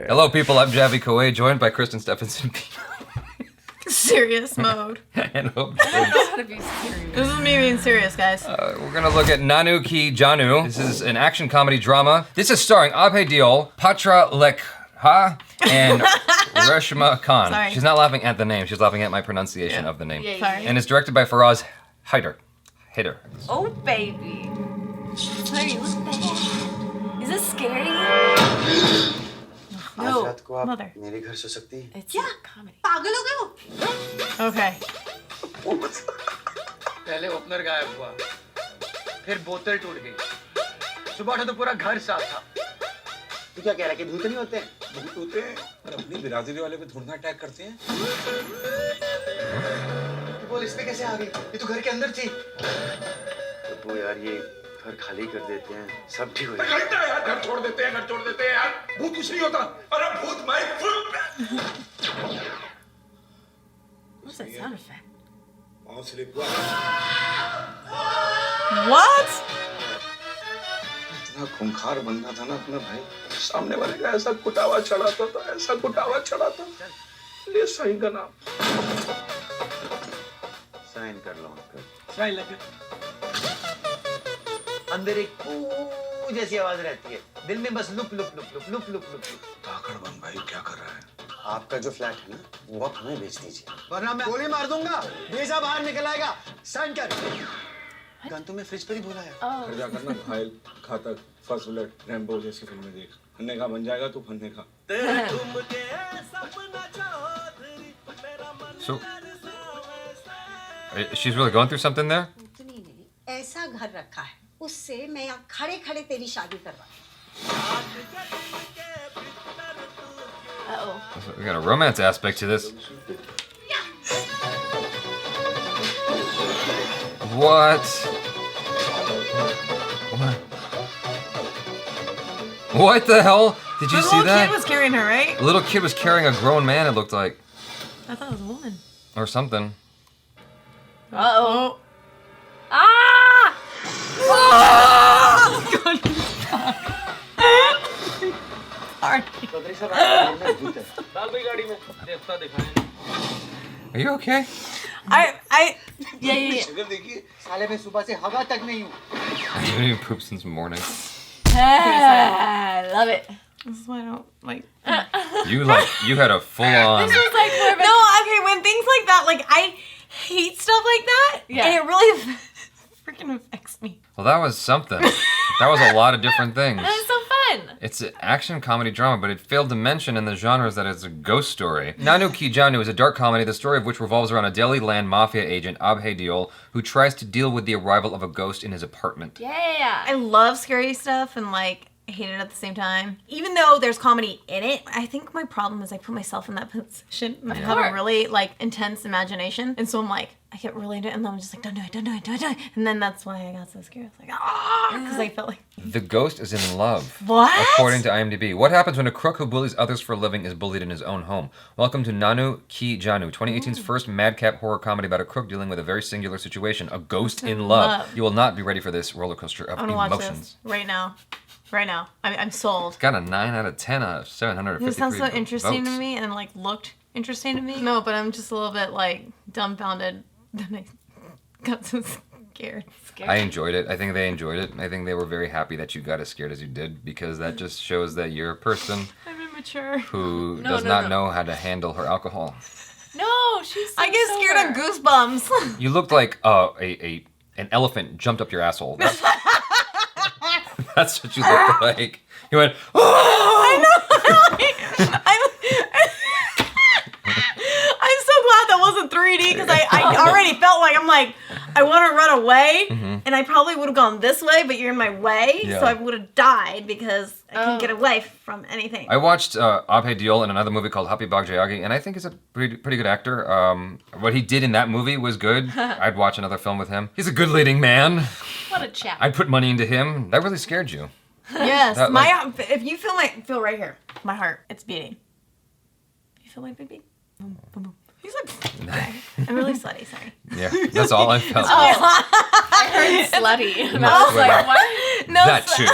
Hello, people. I'm Jaby KOAY, joined by Kristen, Stephenson. Serious mode. And hope I don't know how to be serious. This is me being serious, guys. we're gonna look at NANU Ki JAANU. This is an action comedy drama. This is starring Abhay Deol, Patra Lekha, and Reshma Khan. Sorry. She's not laughing at the name, she's laughing at my pronunciation of the name. Yeah, Sorry. And it's directed by Faraz Haider. Oh, baby. Sorry, look at that. Is this scary? आज No, रात को आप mother. मेरे घर सो सकती हैं? It's a comedy. पागल हो गए हो? Okay. पहले ओपनर गायब हुआ, फिर बोतल टूट गई। सुबह उठा तो पूरा घर साफ था। तू क्या कह रहा है कि भूत नहीं होते हैं? भूत होते हैं और अपनी बिरादरी वाले पे थोड़ा ना अटैक करते हैं। बोल इसमें कैसे आ गई? ये तो घर के अंदर थी। तो वो यार ये घर खाली कर देते हैं, सब ठीक हो जाएगा। घंटा यार घर छोड़ देते हैं यार। भूत कुछ नहीं होता। अरे भूत भाई। What's that sound effect? पाँव स्लिप हुआ। What? इतना खूंखार बंदा था ना अपना भाई। सामने वाले का ऐसा कुटावा चढ़ाता था। ये सही का नाम। साइन कर लो अंकल। साइन लगे। अंदर एक पू जैसी आवाज रहती है, दिल में बस लुप लुप लुप लुप लुप लुप लुप लुप। ताकड़ बन भाई क्या कर रहा है? आपका जो फ्लैट है ना, वो आप हमें बेच दीजिए, वरना मैं गोली मार दूंगा। भेजा बाहर निकल आएगा। साइन कर। गन तो मैं फ्रिज पर ही भूला है। घर जाकर ना घायल, घातक, फर्स्ट बुलेट, रैम्बो जैसी फिल्में देख। फन्ने का बन जाएगा तू फन्ने का। So, she's really going through something there? ऐसा घर रखा है, उससे मैं यहाँ खड़े खड़े तेरी शादी करवा। Uh-oh. We got a romance aspect to this. What? What the hell? Did you The see little that? kid was carrying her, right? The little kid was carrying a grown man, it looked like. I thought it was a woman. Or something. Uh-oh. Oh. Ah! Sorry. Chaudhary साहब, आपके घर में भूत है। डाल भाई गाड़ी में, देवता दिखाएं। Are you okay? Yeah. शक्ल देखिए। साले में सुबह से हवा तक नहीं हूँ। I didn't even poop since morning. I love it. This is why I don't like. You had a full on. This was like more of a... No, okay, when things like that, like, I hate stuff like that. Yeah. And it really freaking affects me. Well, that was something. That was a lot of different things. That was so fun. It's an action comedy drama, but it failed to mention in the genres that it's a ghost story. NANU Ki JAANU is a dark comedy, the story of which revolves around a Delhi land mafia agent, Abhay Deol, who tries to deal with the arrival of a ghost in his apartment. Yeah. I love scary stuff and, like, I hate it at the same time. Even though there's comedy in it, I think my problem is I put myself in that position. I have a really, like, intense imagination. And so I'm like, I get really into it, and then I'm just like, don't do it. And then that's why I got so scared. I was like, because I felt like... The ghost is in love. What? According to IMDb. What happens when a crook who bullies others for a living is bullied in his own home? Welcome to NANU Ki JAANU, 2018's first madcap horror comedy about a crook dealing with a very singular situation, a ghost in love. You will not be ready for this roller coaster of I want to watch emotions. this right now. Right now. I'm sold. Got a 9 out of 10 out of 753 This sounds so interesting votes. to me and, like, looked interesting to me. No, but I'm just a little bit, like, dumbfounded that I got so scared. I enjoyed it. I think they enjoyed it. I think they were very happy that you got as scared as you did, because that just shows that you're a person I'm immature. who does not know how to handle her alcohol. No, she's so I get scared of goosebumps. You looked like an elephant jumped up your asshole. That's what you looked like. You went, oh! I know. I'm so glad that wasn't 3D, because I already felt like, I'm like, I want to run away, and I probably would have gone this way, but you're in my way, Yeah. so I would have died because I couldn't get away from anything. I watched Abhay Deol in another movie called Happy Bag Jayagi, and I think he's a pretty good actor. What he did in that movie was good. I'd watch another film with him. He's a good leading man. What a chap. I'd put money into him. That really scared you. Yes, That, if you feel right here, my heart, it's beating. You feel my baby? Boom, boom, boom. He's like, I'm really sweaty, sorry. Yeah, that's all I felt. I heard slutty. And I was like, what? No, That too.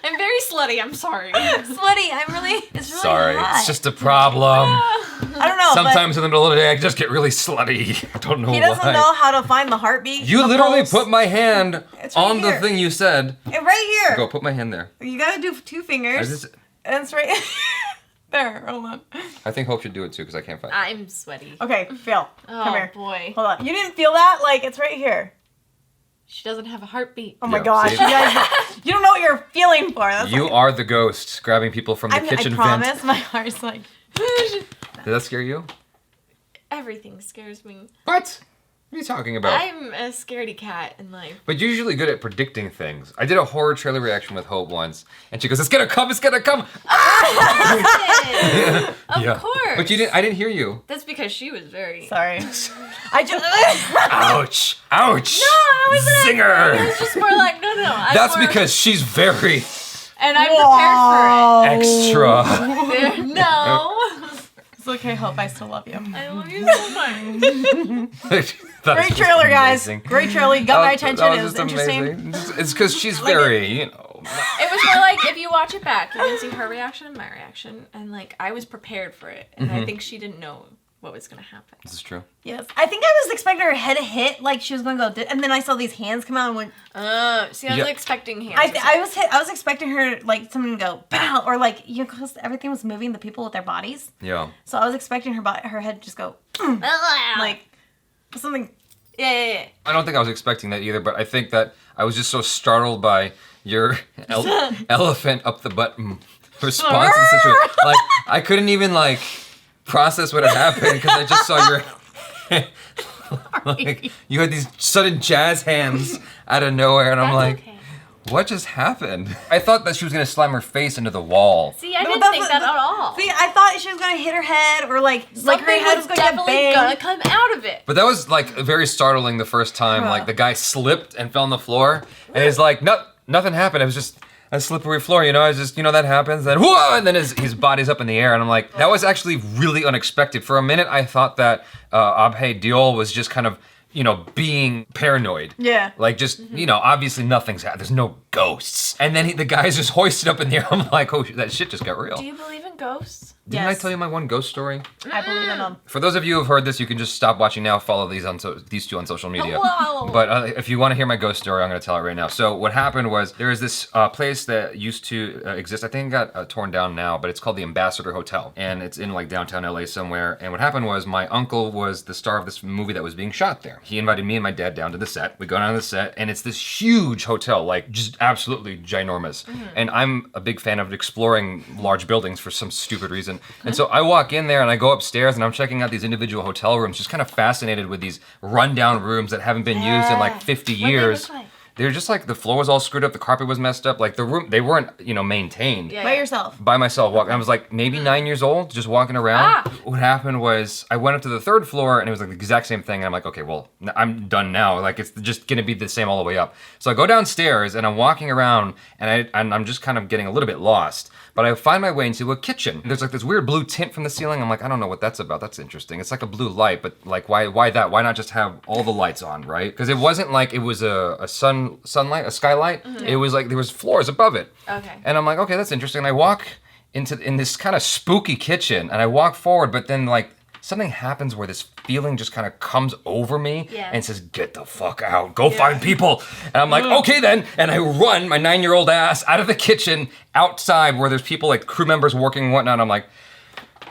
I'm very slutty. I'm sorry. Sweaty. It's really Sorry, hot. it's just a problem. I don't know. Sometimes in the middle of the day, I just get really slutty. I don't know but he why. doesn't know how to find the heartbeat. You the literally pulse. put my hand It's right on the here. thing you said. Right here. Go, put my hand there. You gotta do 2 fingers. And it's right there. Hold on. I think Hope should do it too, because I can't find it. I'm sweaty. Okay, Phil. Oh, Come here. boy. Hold on. You didn't feel that? Like, it's right here. She doesn't have a heartbeat. Oh my Yeah, gosh. see? You guys, you don't know what you're feeling for. That's You are the ghost grabbing people from the kitchen I promise vent. my heart's like... Did that scare you? Everything scares me. What? What are you talking about? I'm a scaredy cat in life. But you're usually good at predicting things. I did a horror trailer reaction with Hope once, and she goes, "It's gonna come, it's gonna come." Of course. But I didn't hear you. That's because she was very... Sorry. I just... Ouch! Ouch! No, I wasn't. Zinger! It was just more like, no. That's because she's very And I'm prepared for extra. it. No. It's okay, Hope. I still love you. I love you so much. Great trailer, guys. Amazing. Great trailer. You got my attention. That It was just interesting. amazing. It's because she's very, It was more like, if you watch it back, you can see her reaction and my reaction. And like, I was prepared for it. And I think she didn't know what was going to happen. This is true. Yes. I think I was expecting her head to hit, like she was going to go, and then I saw these hands come out and went, See, I was expecting hands. I was expecting her, like, someone to go, pow, or like, you know, because everything was moving, the people with their bodies. Yeah. So I was expecting her head to just go, like, something. Yeah. I don't think I was expecting that either, but I think that I was just so startled by your elephant up the butt response in such a, like, I couldn't even, like, process what had happened because I just saw your like you had these sudden jazz hands out of nowhere, and I'm like, okay. What just happened? I thought that she was gonna slam her face into the wall. See, I didn't think that at all. See, I thought she was going to hit her head, or like her head was going to get definitely banged. gonna come out of it. But that was like very startling the first time. Like the guy slipped and fell on the floor, and he's like, nothing happened. It was just a slippery floor, you know. It's just, you know, that happens. Then whoa, and then his body's up in the air, and I'm like, that was actually really unexpected. For a minute, I thought that Abhay Deol was just kind of, you know, being paranoid. Yeah. Like just, you know, obviously nothing's happened. There's no ghosts. And then the guy's just hoisted up in the air. I'm like, oh, that shit just got real. Do you believe in ghosts? Didn't I tell you my one ghost story? I believe in them. For those of you who've heard this, you can just stop watching now. Follow these two on social media. Hello. But if you want to hear my ghost story, I'm going to tell it right now. So what happened was there is this place that used to exist. I think it got torn down now, but it's called the Ambassador Hotel, and it's in like downtown LA somewhere. And what happened was my uncle was the star of this movie that was being shot there. He invited me and my dad down to the set. We go down to the set, and it's this huge hotel, like just absolutely ginormous. And I'm a big fan of exploring large buildings for some stupid reason. And so I walk in there and I go upstairs and I'm checking out these individual hotel rooms, just kind of fascinated with these rundown rooms that haven't been used in like 50 years. They're just like, the floor was all screwed up, the carpet was messed up, like the room, they weren't, you know, maintained. Yeah. By yourself. By myself, walking. I was like maybe 9 years old, just walking around. What happened was I went up to the third floor and it was like the exact same thing. And I'm like, okay, well, I'm done now. Like it's just gonna be the same all the way up. So I go downstairs and I'm walking around and I'm just kind of getting a little bit lost. But I find my way into a kitchen. There's like this weird blue tint from the ceiling. I'm like, I don't know what that's about. That's interesting. It's like a blue light, but like why that? Why not just have all the lights on, right? Because it wasn't like it was a sunlight, a skylight. It was like there was floors above it. Okay. And I'm like, okay, that's interesting. And I walk in this kind of spooky kitchen, and I walk forward, but then like something happens where this feeling just kind of comes over me and says, get the fuck out, go find people. And I'm like, okay then. And I run my 9-year-old ass out of the kitchen outside where there's people like crew members working and whatnot. I'm like,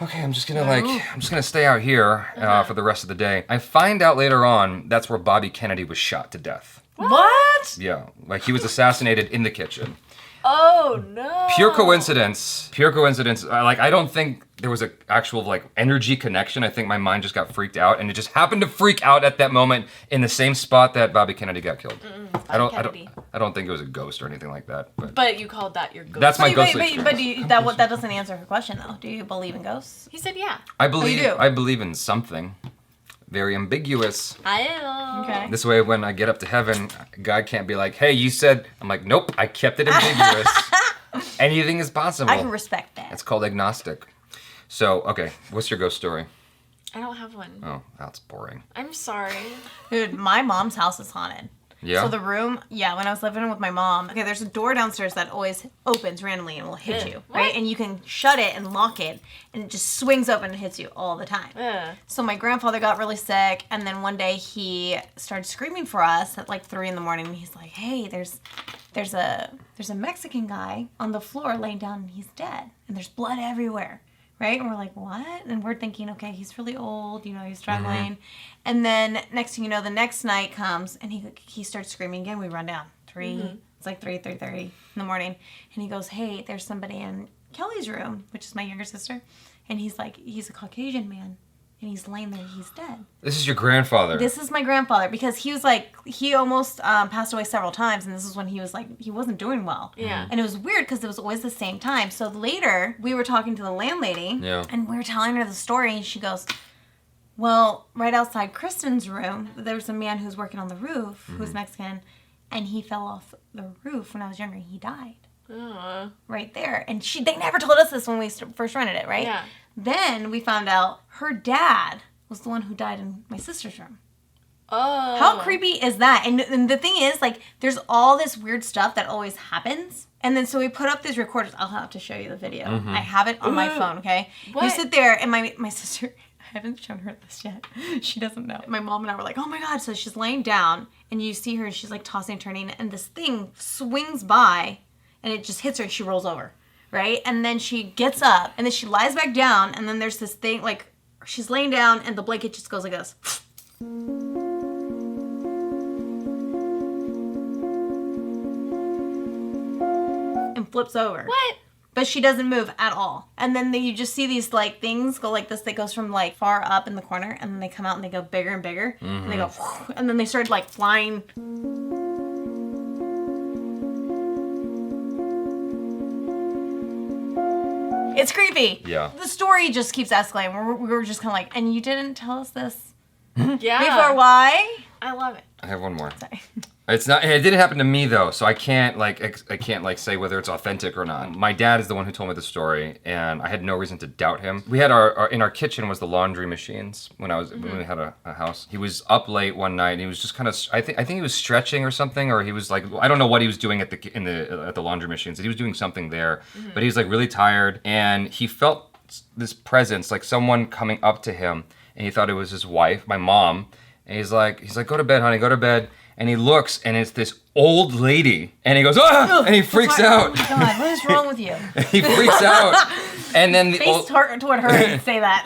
okay, I'm just gonna stay out here for the rest of the day. I find out later on that's where Bobby Kennedy was shot to death. What? Yeah, like he was assassinated in the kitchen. Oh no. Pure coincidence. Like I don't think there was an actual like energy connection. I think my mind just got freaked out, and it just happened to freak out at that moment in the same spot that Bobby Kennedy got killed. I don't think it was a ghost or anything like that. But you called that your ghost. that's my ghost But experience. that doesn't answer her question though. Do you believe in ghosts? He said yeah. I believe do? I believe in something very ambiguous. I know. Okay. This way, when I get up to heaven, God can't be like, "Hey, you said." I'm like, "Nope, I kept it ambiguous. Anything is possible." I can respect that. It's called agnostic. So, okay, what's your ghost story? I don't have one. Oh, that's boring. I'm sorry. Dude, my mom's house is haunted. Yeah. So the room, when I was living with my mom, okay, there's a door downstairs that always opens randomly and will hit you, right? And you can shut it and lock it, and it just swings open and hits you all the time. So my grandfather got really sick, and then one day he started screaming for us at like 3 a.m. and he's like, hey, there's a Mexican guy on the floor laying down and he's dead, and there's blood everywhere. Right? And we're like, what? And we're thinking, okay, he's really old, he's struggling. And then next thing you know, the next night comes and he starts screaming again. We run down. It's like 3:30 in the morning. And he goes, hey, there's somebody in Kelly's room, which is my younger sister. And he's like, he's a Caucasian man. And he's laying there, he's dead. This is your grandfather. This is my grandfather, because he was like, he almost passed away several times, and this is when he was like, he wasn't doing well. Yeah. And it was weird because it was always the same time. So later, we were talking to the landlady, and we were telling her the story, and she goes, well, right outside Kristen's room, there was a man who's working on the roof, who's Mexican, and he fell off the roof when I was younger, and he died. Right there. And they never told us this when we first rented it, right? Yeah. Then we found out her dad was the one who died in my sister's room. Oh. How creepy is that? And the thing is, like, there's all this weird stuff that always happens. And then so we put up these recorders. I'll have to show you the video. I have it on my phone, okay? What? You sit there, and my sister, I haven't shown her this yet. She doesn't know. My mom and I were like, oh my God. So she's laying down, and you see her, and she's like tossing and turning, and this thing swings by, and it just hits her, and she rolls over. Right? And then she gets up, and then she lies back down, and then there's this thing, like, she's laying down, and the blanket just goes like this. And flips over. What? But she doesn't move at all. And then you just see these, like, things go like this that goes from, like, far up in the corner, and then they come out, and they go bigger and bigger. And they go, and then they start, like, flying. It's creepy. Yeah. The story just keeps escalating. We were just kind of like, and you didn't tell us this Yeah. before. Why? I love it. I have one more. Sorry. It's not. It didn't happen to me though, so I can't say whether it's authentic or not. My dad is the one who told me the story, and I had no reason to doubt him. We had in our kitchen was the laundry machines when we had a house. He was up late one night, and he was just kind of. I think he was stretching or something, or he was like, I don't know what he was doing at the laundry machines. He was doing something there, but he was like really tired, and he felt this presence, like someone coming up to him, and he thought it was his wife, my mom, and he's like, go to bed, honey, go to bed. And he looks, and it's this old lady, and he goes, ah! And he freaks out. Oh my God, what is wrong with you? He freaks out, and then Face toward her and say that.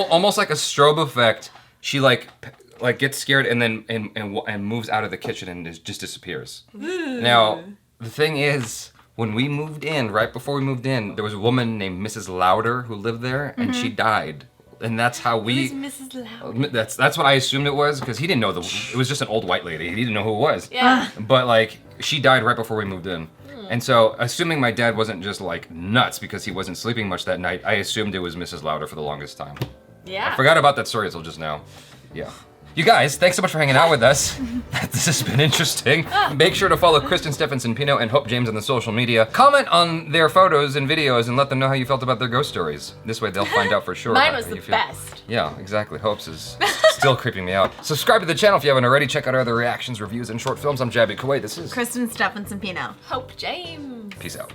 almost like a strobe effect. She like gets scared, and then and moves out of the kitchen and just disappears. Now the thing is, when we moved in, right before we moved in, there was a woman named Mrs. Lauder who lived there, and she died. And that's how we. Mrs. Loud. That's what I assumed it was, because he didn't know it was just an old white lady. He didn't know who it was. Yeah. But like, she died right before we moved in. And so, assuming my dad wasn't just like nuts because he wasn't sleeping much that night, I assumed it was Mrs. Lauder for the longest time. Yeah. I forgot about that story until just now. Yeah. You guys, thanks so much for hanging out with us. This has been interesting. Make sure to follow Kristen, Stephenson, Pino, and Hope James on the social media. Comment on their photos and videos and let them know how you felt about their ghost stories. This way they'll find out for sure. Mine how was you the feel. best. Yeah, exactly. Hope's is still creeping me out. Subscribe to the channel if you haven't already. Check out our other reactions, reviews, and short films. I'm Jaby KOAY. This is Kristen, Stephenson, Pino. Hope James. Peace out.